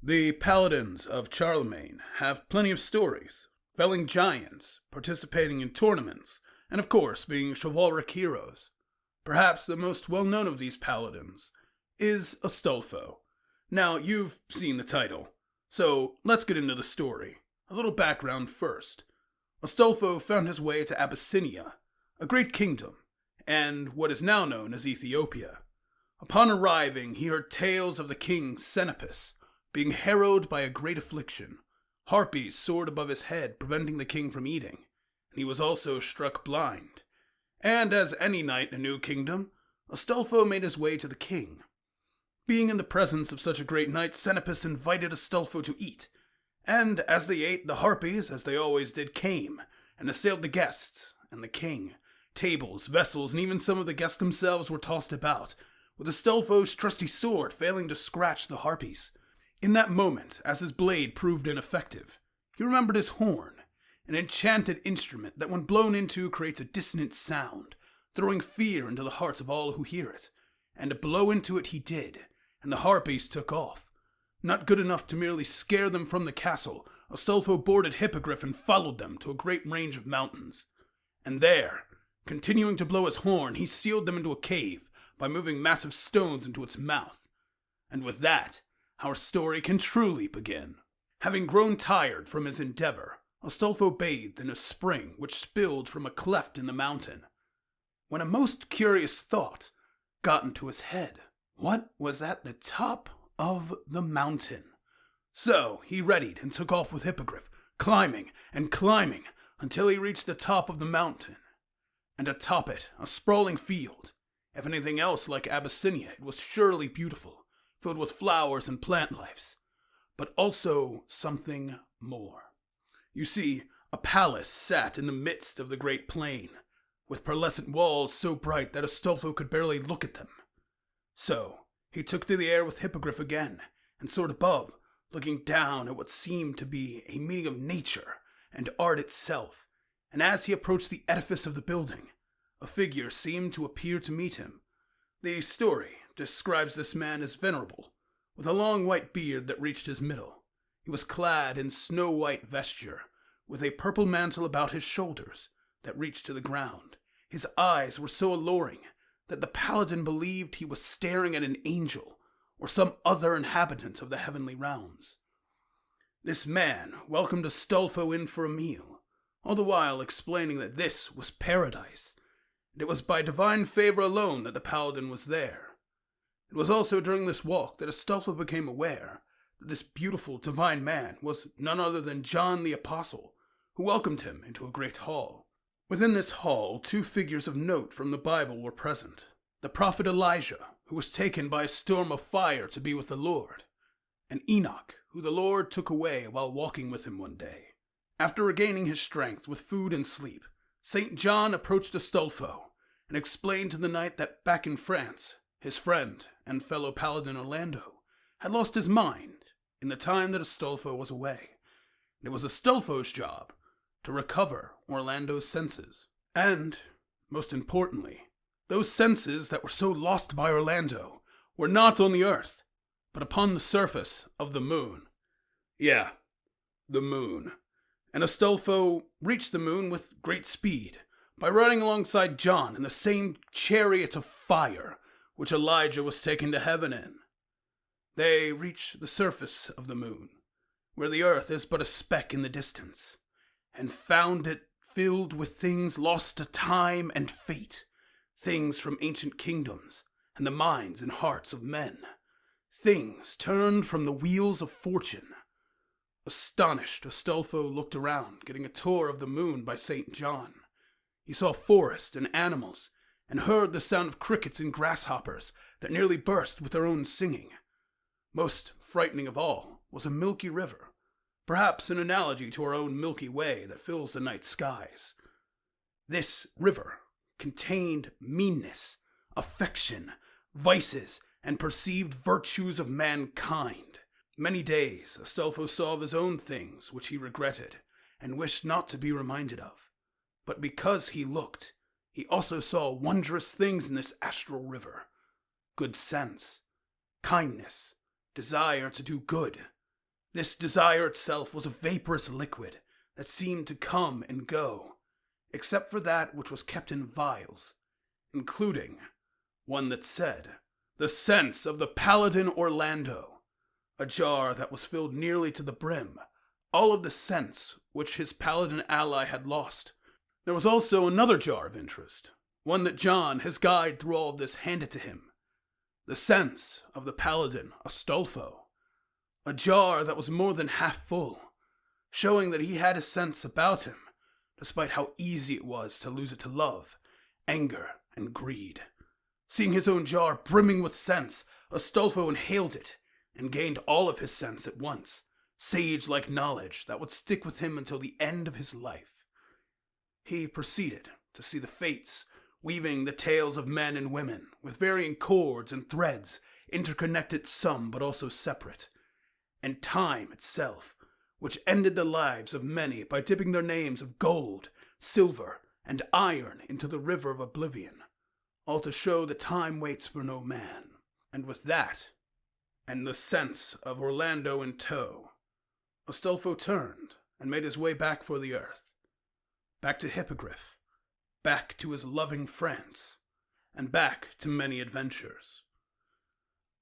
The paladins of Charlemagne have plenty of stories, felling giants, participating in tournaments, and of course being chivalric heroes. Perhaps the most well-known of these paladins is Astolfo. Now, you've seen the title, so let's get into the story. A little background first. Astolfo found his way to Abyssinia, a great kingdom, and what is now known as Ethiopia. Upon arriving, he heard tales of the king Xenopus being harrowed by a great affliction. Harpies soared above his head, preventing the king from eating, and he was also struck blind. And as any knight in a new kingdom, Astolfo made his way to the king. Being in the presence of such a great knight, Xenopus invited Astolfo to eat, and as they ate, the Harpies, as they always did, came and assailed the guests and the king. Tables, vessels, and even some of the guests themselves were tossed about, with Astolfo's trusty sword failing to scratch the Harpies. In that moment, as his blade proved ineffective, he remembered his horn, an enchanted instrument that when blown into creates a dissonant sound, throwing fear into the hearts of all who hear it. And blow into it he did, and the Harpies took off. Not good enough to merely scare them from the castle, Astolfo boarded Hippogriff and followed them to a great range of mountains. And there, continuing to blow his horn, he sealed them into a cave by moving massive stones into its mouth. And with that, our story can truly begin. Having grown tired from his endeavor, Astolfo bathed in a spring which spilled from a cleft in the mountain, when a most curious thought got into his head. What was at the top of the mountain? So he readied and took off with Hippogriff, climbing and climbing until he reached the top of the mountain. And atop it, a sprawling field. If anything else like Abyssinia, it was surely beautiful, filled with flowers and plant lives, but also something more. You see, a palace sat in the midst of the great plain, with pearlescent walls so bright that Astolfo could barely look at them. So, he took to the air with Hippogriff again, and soared above, looking down at what seemed to be a meeting of nature and art itself, and as he approached the edifice of the building, a figure seemed to appear to meet him. The story describes this man as venerable, with a long white beard that reached his middle. He was clad in snow-white vesture, with a purple mantle about his shoulders that reached to the ground. His eyes were so alluring that the paladin believed he was staring at an angel or some other inhabitant of the heavenly realms. This man welcomed Astolfo in for a meal, all the while explaining that this was paradise, and it was by divine favor alone that the paladin was there. It was also during this walk that Astolfo became aware that this beautiful divine man was none other than John the Apostle, who welcomed him into a great hall. Within this hall, two figures of note from the Bible were present. The prophet Elijah, who was taken by a storm of fire to be with the Lord, and Enoch, who the Lord took away while walking with him one day. After regaining his strength with food and sleep, St. John approached Astolfo and explained to the knight that back in France, his friend and fellow paladin Orlando had lost his mind in the time that Astolfo was away. It was Astolfo's job to recover Orlando's senses. And, most importantly, those senses that were so lost by Orlando were not on the earth, but upon the surface of the moon. Yeah, the moon. And Astolfo reached the moon with great speed by riding alongside John in the same chariot of fire which Elijah was taken to heaven in. They reached the surface of the moon, where the earth is but a speck in the distance, and found it filled with things lost to time and fate, things from ancient kingdoms and the minds and hearts of men, things turned from the wheels of fortune. Astonished, Astolfo looked around, getting a tour of the moon by St. John. He saw forest and animals, and heard the sound of crickets and grasshoppers that nearly burst with their own singing. Most frightening of all was a milky river, perhaps an analogy to our own Milky Way that fills the night skies. This river contained meanness, affection, vices, and perceived virtues of mankind. Many days Astolfo saw of his own things which he regretted, and wished not to be reminded of. But because he looked, he also saw wondrous things in this astral river. Good sense, kindness, desire to do good, This desire itself was a vaporous liquid that seemed to come and go, except for that which was kept in vials, including one that said, "The sense of the Paladin Orlando," a jar that was filled nearly to the brim, all of the sense which his paladin ally had lost. There was also another jar of interest, one that John, his guide through all of this, handed to him. The sense of the paladin Astolfo, a jar that was more than half full, showing that he had his sense about him, despite how easy it was to lose it to love, anger, and greed. Seeing his own jar brimming with sense, Astolfo inhaled it and gained all of his sense at once, sage-like knowledge that would stick with him until the end of his life. He proceeded to see the fates weaving the tales of men and women with varying cords and threads, interconnected some but also separate, and time itself, which ended the lives of many by dipping their names of gold, silver, and iron into the river of oblivion, all to show that time waits for no man. And with that, and the sense of Orlando in tow, Astolfo turned and made his way back for the earth, back to Hippogriff, back to his loving France, and back to many adventures.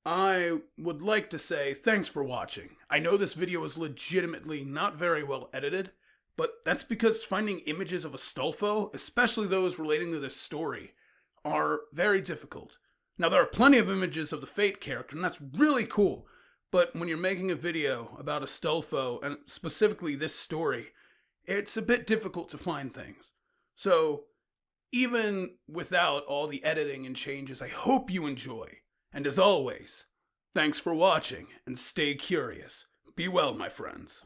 I would like to say thanks for watching. I know this video is legitimately not very well edited, but that's because finding images of Astolfo, especially those relating to this story, are very difficult. Now, there are plenty of images of the Fate character, and that's really cool, but when you're making a video about Astolfo, and specifically this story, it's a bit difficult to find things. So, even without all the editing and changes, I hope you enjoy. And as always, thanks for watching, and stay curious. Be well, my friends.